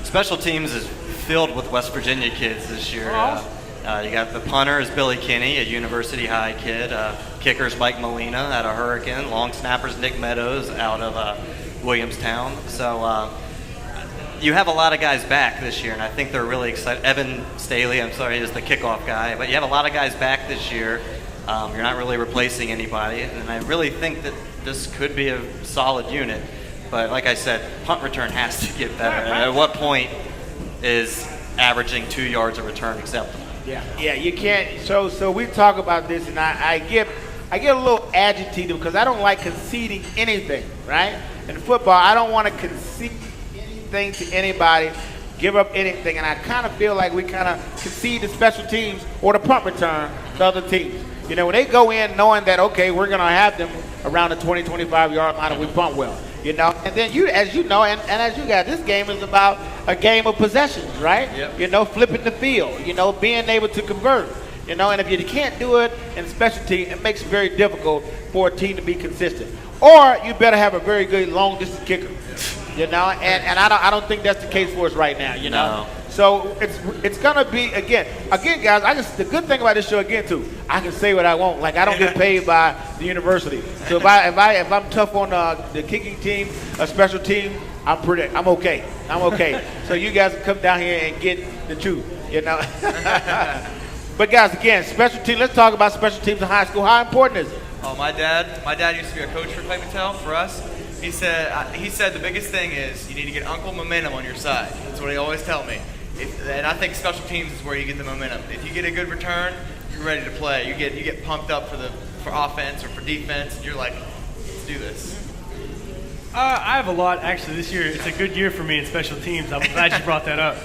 special teams is filled with West Virginia kids this year. You got the punter is Billy Kinney, a University High kid. Kicker's Mike Molina out of Hurricane. Long snapper's Nick Meadows out of Williamstown. So you have a lot of guys back this year, and I think they're really excited. Evan Staley, is the kickoff guy. But you have a lot of guys back this year. You're not really replacing anybody. And I really think that this could be a solid unit. But like I said, punt return has to get better. And at what point is averaging 2 yards a return acceptable? Yeah, you can't. So we talk about this, and I get a little agitated because I don't like conceding anything, right? In football, I don't want to concede anything to anybody, give up anything, and I kind of feel like we kind of concede the special teams or the punt return to other teams. You know, when they go in knowing that, okay, we're going to have them around the 20, 25-yard line and we punt well, you know. And then as you know, and as you got, this game is about a game of possessions, right? Yep. You know, flipping the field, you know, being able to convert, you know. And if you can't do it in special team, it makes it very difficult for a team to be consistent. Or you better have a very good long-distance kicker, you know. And I don't think that's the case for us right now, you know. No. So it's gonna be again, guys. The good thing about this show again too, I can say what I want. Like I don't get paid by the university. So if I'm tough on the kicking team, a special team, I'm okay. So you guys can come down here and get the truth, you know. But guys, again, special team. Let's talk about special teams in high school. How important is it? Oh, my dad used to be a coach for Clay-Battelle for us. He said the biggest thing is you need to get Uncle Momentum on your side. That's what he always tell me. And I think special teams is where you get the momentum. If you get a good return, you're ready to play. You get pumped up for offense or for defense, and you're like, let's do this. I have a lot, actually, this year. It's a good year for me in special teams. I'm glad you brought that up.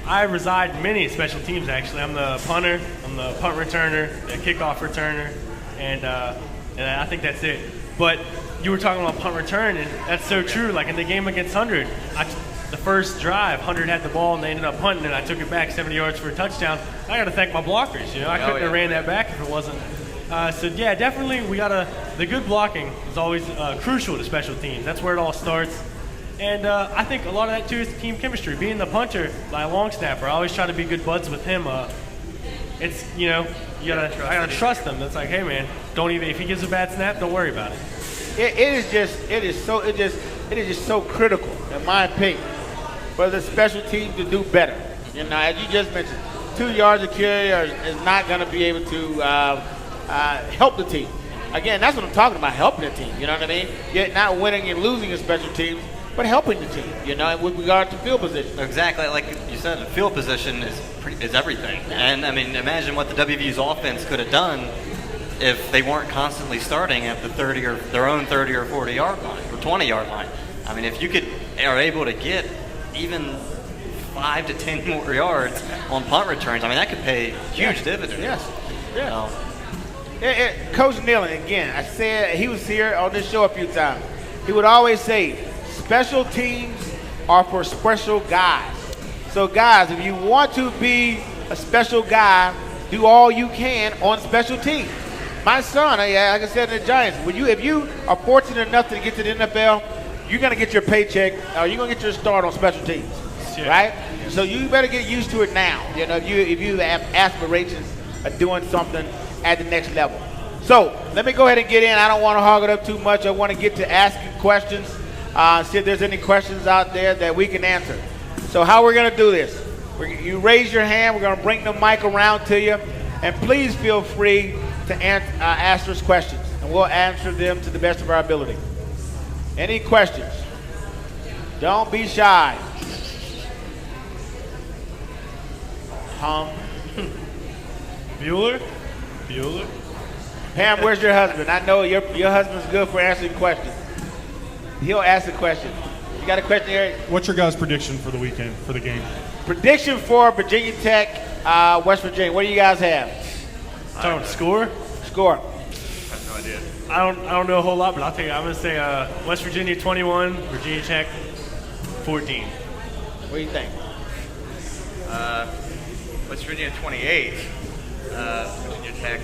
I reside in many special teams, actually. I'm the punter, I'm the punt returner, the kickoff returner, and I think that's it. But you were talking about punt return, and that's so true. Like in the game against 100, the first drive, 100 had the ball, and they ended up punting, and I took it back 70 yards for a touchdown. I got to thank my blockers. You know, I couldn't have ran that back if it wasn't. So yeah, definitely the good blocking is always crucial to special teams. That's where it all starts. And I think a lot of that too is team chemistry. Being the punter, my long snapper, I always try to be good buds with him. It's, you know, I gotta trust him. That's like, hey man, if he gives a bad snap, don't worry about it. It is just so critical, in my opinion, for the special team to do better. You know, as you just mentioned, 2 yards of carry is not going to be able to help the team. Again, that's what I'm talking about, helping the team. You know what I mean? Yet not winning and losing in special teams, but helping the team. You know, with regard to field position. Exactly, like you said, the field position is everything. And I mean, imagine what the WVU's offense could have done if they weren't constantly starting at the 30 or their own 30 or 40 yard line or 20 yard line. I mean, if you are able to get even 5 to 10 more yards on punt returns, I mean, that could pay huge dividends. Yes. Yeah. You know? Coach Nealon, again, I said he was here on this show a few times. He would always say, special teams are for special guys. So guys, if you want to be a special guy, do all you can on special teams. My son, like I said in the Giants, if you are fortunate enough to get to the NFL, you're going to get your paycheck, or you're going to get your start on special teams, right? So you better get used to it now. You know, if you have aspirations of doing something at the next level. So let me go ahead and get in. I don't want to hog it up too much. I want to get to asking questions. See if there's any questions out there that we can answer. So how we're going to do this? You raise your hand. We're going to bring the mic around to you, and please feel free to ask us questions, and we'll answer them to the best of our ability. Any questions? Don't be shy. Bueller? Pam, where's your husband? I know your husband's good for answering questions. He'll ask a question. You got a question, Eric? What's your guys' prediction for the weekend, for the game? Prediction for Virginia Tech, West Virginia. What do you guys have? Talking score? Score. I have no idea. I don't know a whole lot, but I'll tell you. I'm gonna say West Virginia 21, Virginia Tech 14. What do you think? West Virginia 28. Virginia Tech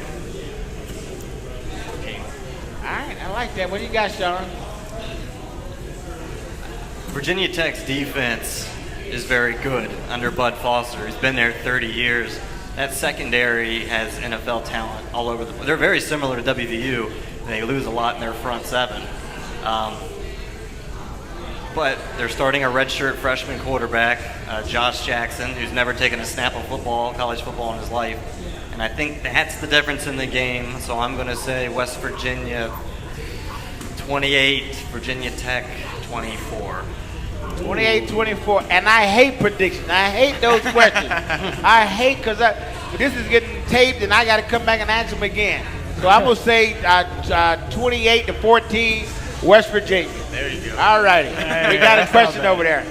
team. All right, I like that. What do you got, Sean? Virginia Tech's defense is very good under Bud Foster. He's been there 30 years. That secondary has NFL talent all over the place. They're very similar to WVU. They lose a lot in their front seven. But they're starting a redshirt freshman quarterback, Josh Jackson, who's never taken a snap of football, college football in his life. And I think that's the difference in the game. So I'm going to say West Virginia 28, Virginia Tech 24. 28-24, and I hate predictions. I hate those questions. I hate because this is getting taped, and I got to come back and answer them again. So I'm going to say 28-14, West Virginia. There you go. All righty. We got a question over there.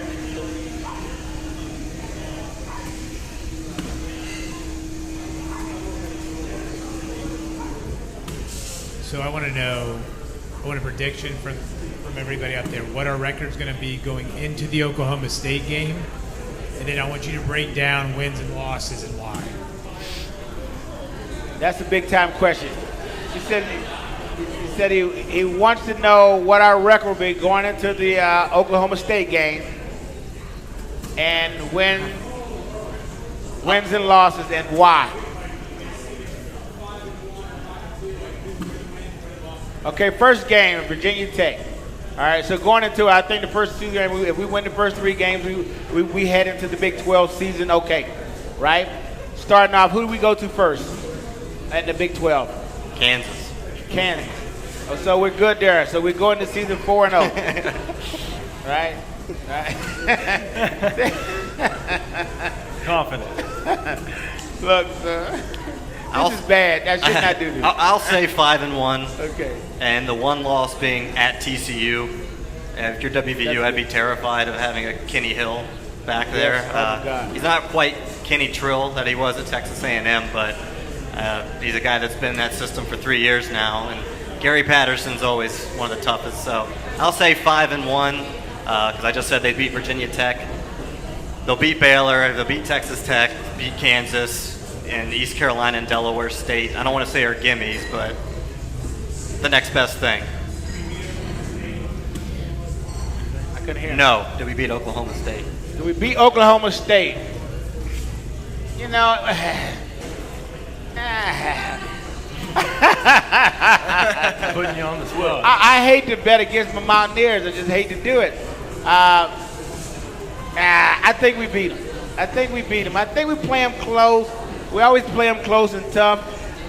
So I want a prediction from everybody out there. What our record's going to be going into the Oklahoma State game, and then I want you to break down wins and losses and why. That's a big time question. He said he wants to know what our record will be going into the Oklahoma State game, and wins and losses and why. Okay, first game, Virginia Tech. All right, so going into, I think the first two games, if we win the first three games, we head into the Big 12 season okay, right? Starting off, who do we go to first at the Big 12? Kansas. Oh, so we're good there. So we're going to season 4-0. Right? Confident. Look, sir. This is bad. I should not do this. I'll say 5-1. Okay. And the one loss being at TCU. And if you're WVU, I'd be terrified of having a Kenny Hill back there. Yes, oh my God. He's not quite Kenny Trill that he was at Texas A&M, but he's a guy that's been in that system for 3 years now. And Gary Patterson's always one of the toughest. So I'll say 5-1 because I just said they beat Virginia Tech. They'll beat Baylor. They'll beat Texas Tech, beat Kansas, and East Carolina and Delaware State. I don't want to say are gimmies, but the next best thing. I couldn't hear. No, did we beat Oklahoma State? Did we beat Oklahoma State? You know, Putting you on the spot. I hate to bet against my Mountaineers. I just hate to do it. I think we beat them. I think we play them close. We always play them close and tough.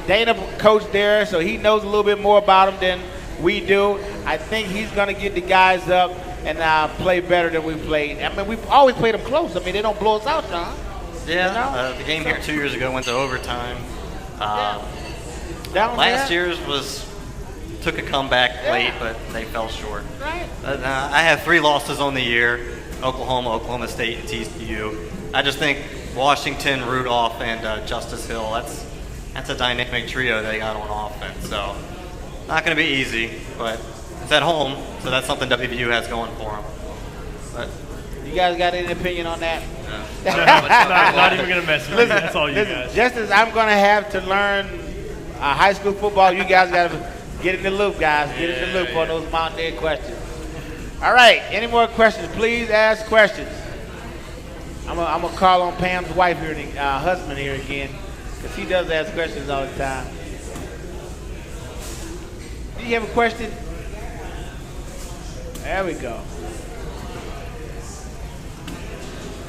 Dana coached there, so he knows a little bit more about them than we do. I think he's going to get the guys up and play better than we played. I mean, we've always played them close. I mean, they don't blow us out, Sean. Yeah, You know? the game here 2 years ago went to overtime. Down Last there. year's took a comeback late, but they fell short. Right. I have 3 losses on the year: Oklahoma, Oklahoma State, and TCU. I just think Washington, Rudolph, and Justice Hill. That's a dynamic trio they got on offense. So not going to be easy, but it's at home, so that's something WVU has going for them. But You guys got any opinion on that? Not even gonna mess with you. That's all you guys. Just as I'm going to have to learn high school football, you guys got to get in the loop, guys. Get in the loop on those Mountaineer questions. All right. Any more questions? Please ask questions. I'm gonna call on Pam's wife here, husband here again, because he does ask questions all the time. Do you have a question? There we go.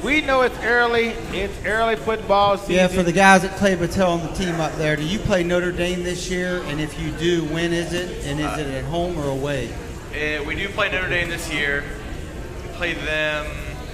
We know it's early. It's early football season. Yeah, for the guys at Clay-Battelle on the team up there, do you play Notre Dame this year? And if you do, when is it? And is it at home or away? We do play Notre Dame this year. We play them.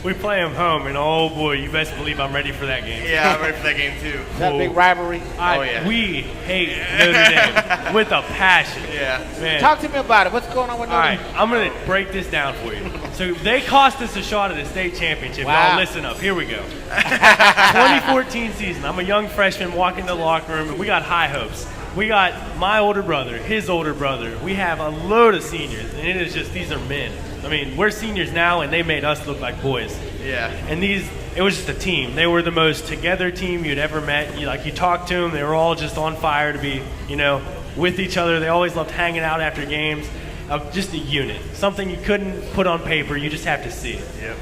We play them home, and oh boy, you best believe I'm ready for that game. Yeah, I'm ready for that game too. Is that a big rivalry? yeah. We hate Notre Dame with a passion. Yeah. Man. Talk to me about it. What's going on with All Notre right, Dame? I'm going to break this down for you. So they cost us a shot at the state championship. Wow. Y'all listen up. Here we go. 2014 season. I'm a young freshman walking to the locker room, and we got high hopes. we got my older brother, his older brother. We have a load of seniors, and it is just, these are men. I mean, we're seniors now, and they made us look like boys. Yeah. And it was just a team. They were the most together team you'd ever met. You talked to them, they were all just on fire to be, with each other. They always loved hanging out after games. Just a unit, something you couldn't put on paper. You just have to see it. Yep.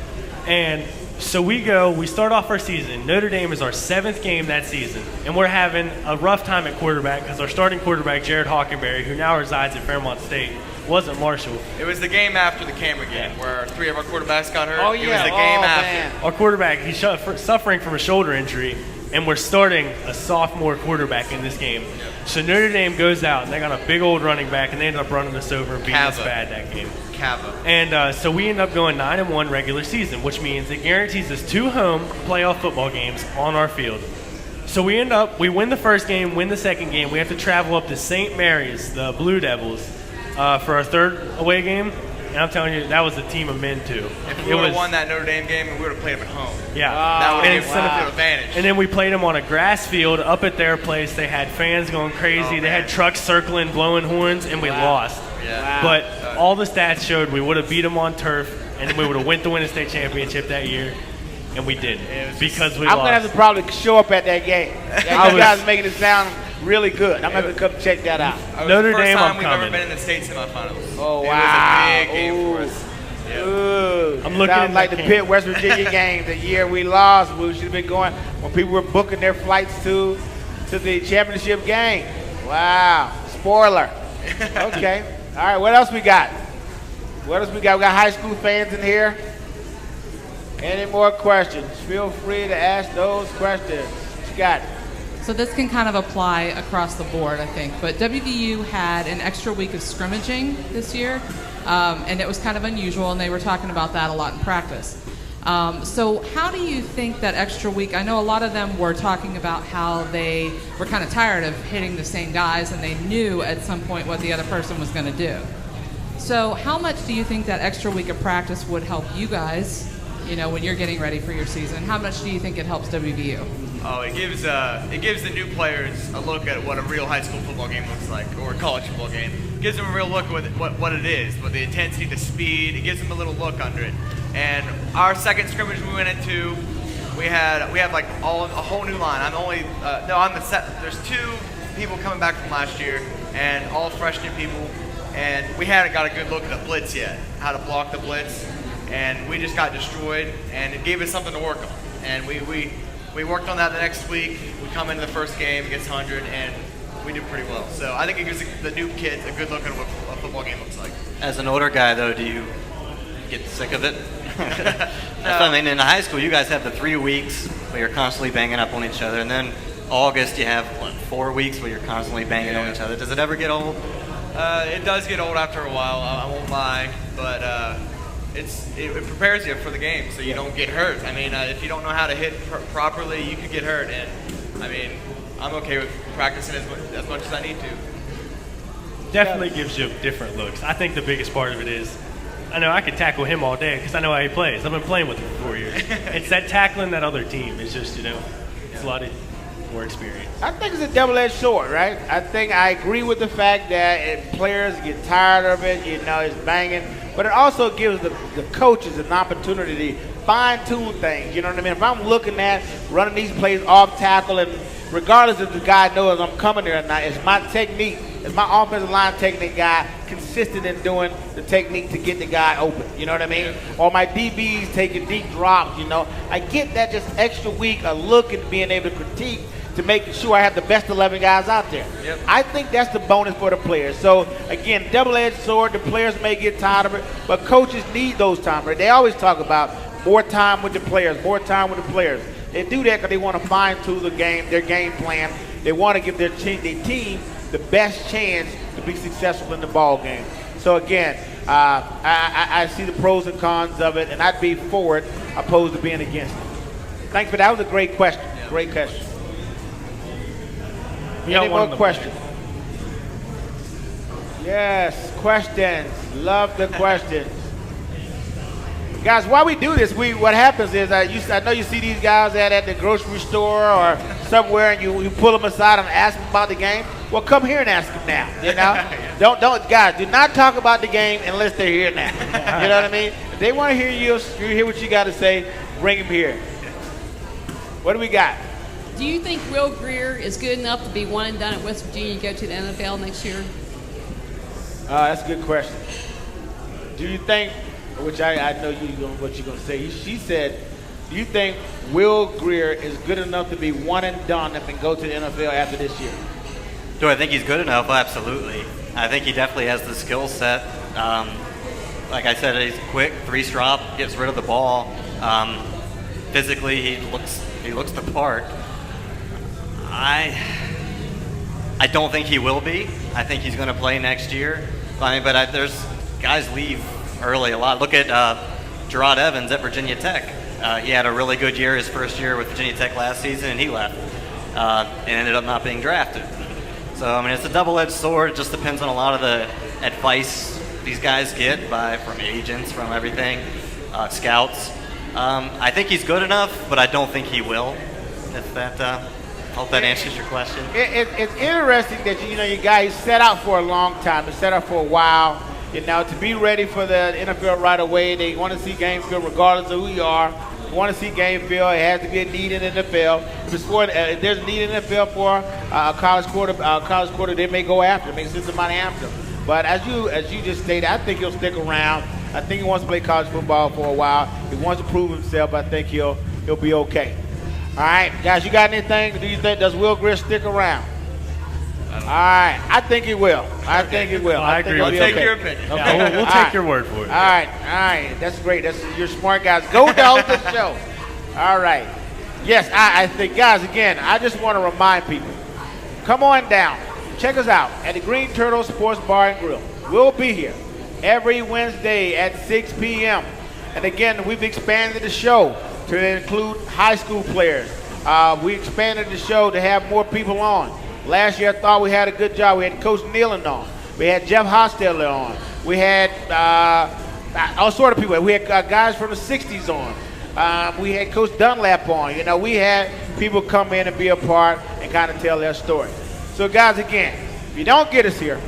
And so we start off our season. Notre Dame is our 7th game that season, and we're having a rough time at quarterback because our starting quarterback, Jared Hockenberry, who now resides at Fairmont State, wasn't Marshall. It was the game after the Cameron game where 3 of our quarterbacks got hurt. Oh, It was yeah. the game Oh, after. man. Our quarterback, he's suffering from a shoulder injury, and we're starting a sophomore quarterback in this game. So Notre Dame goes out, and they got a big old running back, and they ended up running us over and beating us Cava. bad that game. Cava. And so we end up going 9-1 regular season, which means it guarantees us 2 home playoff football games on our field. So we win the first game, win the second game. We have to travel up to St. Mary's, the Blue Devils, for our 3rd away game. And I'm telling you, that was a team of men, too. If we would have won that Notre Dame game, we would have played them at home. Yeah. That would have And given us a field advantage. And then we played them on a grass field up at their place. They had fans going crazy. They had trucks circling, blowing horns, and we lost. Yeah. But all the stats showed we would have beat them on turf, and we would have went to win a state championship that year, and we didn't because we I'm lost. gonna have to probably show up at that game. You guys making it sound really good. I'm gonna have to come check that out. Notre First Dame, time I'm we've coming. ever been in the state semifinals. Oh, It wow. was a big game for us. Yeah. Ooh, I'm looking sounds at like that the game. Pitt West Virginia game the year we lost. We should have been going when people were booking their flights to the championship game. Wow, spoiler. Okay, all right. What else we got? What else we got? We got high school fans in here. Any more questions? Feel free to ask those questions. What you got? So this can kind of apply across the board, I think. But WVU had an extra week of scrimmaging this year, and it was kind of unusual, and they were talking about that a lot in practice. So how do you think that extra week, I know a lot of them were talking about how they were kind of tired of hitting the same guys, and they knew at some point what the other person was going to do. So how much do you think that extra week of practice would help you guys, when you're getting ready for your season? How much do you think it helps WVU? Oh, it gives the new players a look at what a real high school football game looks like, or a college football game. It gives them a real look at what it is, with the intensity, the speed. It gives them a little look under it. And our second scrimmage we went into, we have like a whole new line. There's 2 people coming back from last year, and all freshman people. And we hadn't got a good look at the blitz yet, how to block the blitz. And we just got destroyed, and it gave us something to work on. And we worked on that the next week. We come into the first game against 100, and we did pretty well. So I think it gives the new kids a good look at what a football game looks like. As an older guy, though, do you get sick of it? I mean, in high school, you guys have the 3 weeks where you're constantly banging up on each other, and then August you have 4 weeks where you're constantly banging on each other. Does it ever get old? It does get old after a while. I won't lie, but it prepares you for the game so you don't get hurt. I mean, if you don't know how to hit properly, you could get hurt. And I mean, I'm okay with practicing as much as I need to. Definitely gives you different looks. I think the biggest part of it is, I know I could tackle him all day because I know how he plays. I've been playing with him for 4 years. It's that tackling that other team. It's just, it's a lot of more experience. I think it's a double-edged sword, right? I think I agree with the fact that players get tired of it, it's banging, but it also gives the coaches an opportunity to fine-tune things, you know what I mean? If I'm looking at running these plays off tackle, and regardless if the guy knows I'm coming there or not, it's my technique, it's my offensive line technique guy consistent in doing the technique to get the guy open, you know what I mean? Or my DBs taking deep drops, I get that just extra week of looking, being able to critique, to make sure I have the best 11 guys out there. Yep. I think that's the bonus for the players. So, again, double-edged sword. The players may get tired of it, but coaches need those times. Right? They always talk about more time with the players, more time with the players. They do that because they want to fine-tune their game plan. They want to give their team the best chance to be successful in the ball game. So, again, I see the pros and cons of it, and I'd be for it opposed to being against it. Thanks for that. That was a great question. Yeah. Great question. Any more questions? Yes, questions. Love the questions. Guys, while we do this, what happens is I know you see these guys at the grocery store or somewhere, and you pull them aside and ask them about the game. Well, come here and ask them now. You know, don't guys, do not talk about the game unless they're here now. You know what I mean? If they want to hear you hear what you got to say, bring them here. What do we got? Do you think Will Greer is good enough to be one and done at West Virginia and go to the NFL next year? That's a good question. Do you think, which I know what you're going to say. She said, do you think Will Greer is good enough to be one and done and go to the NFL after this year? Do I think he's good enough? Absolutely. I think he definitely has the skill set. Like I said, he's quick, three-strop, gets rid of the ball. Physically, he looks the part. I don't think he will be. I think he's going to play next year. But there's guys leave early a lot. Look at Gerard Evans at Virginia Tech. He had a really good year his first year with Virginia Tech last season, and he left and ended up not being drafted. So, it's a double-edged sword. It just depends on a lot of the advice these guys get from agents, from everything, scouts. I think he's good enough, but I don't think he will. Hope that answers your question. It's interesting that you guys set out for a long time. You set out for a while. To be ready for the NFL right away. They want to see game film regardless of who you are. They want to see game film. It has to be a need in the NFL. If there's a need in the NFL for a college quarter, they may go after. It makes sense to money after. But as you just stated, I think he'll stick around. I think he wants to play college football for a while. He wants to prove himself. I think he'll be okay. All right, guys, you got anything? Does Will Greer stick around? All right, I think he will. I think he will. I agree. I'll take your opinion. Okay. Yeah, we'll take your word for it. All right. That's great. You're smart guys. Go down the show. All right. Yes, I think, guys, again, I just want to remind people, come on down. Check us out at the Green Turtle Sports Bar and Grill. We'll be here every Wednesday at 6 p.m. And again, we've expanded the show to include high school players. We expanded the show to have more people on. Last year, I thought we had a good job. We had Coach Nealon on. We had Jeff Hosteller on. We had all sort of people. We had guys from the 60s on. We had Coach Dunlap on. We had people come in and be a part and kind of tell their story. So, guys, again, if you don't get us here,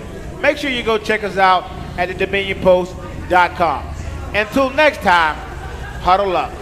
make sure you go check us out at thedominionpost.com. Until next time, huddle up.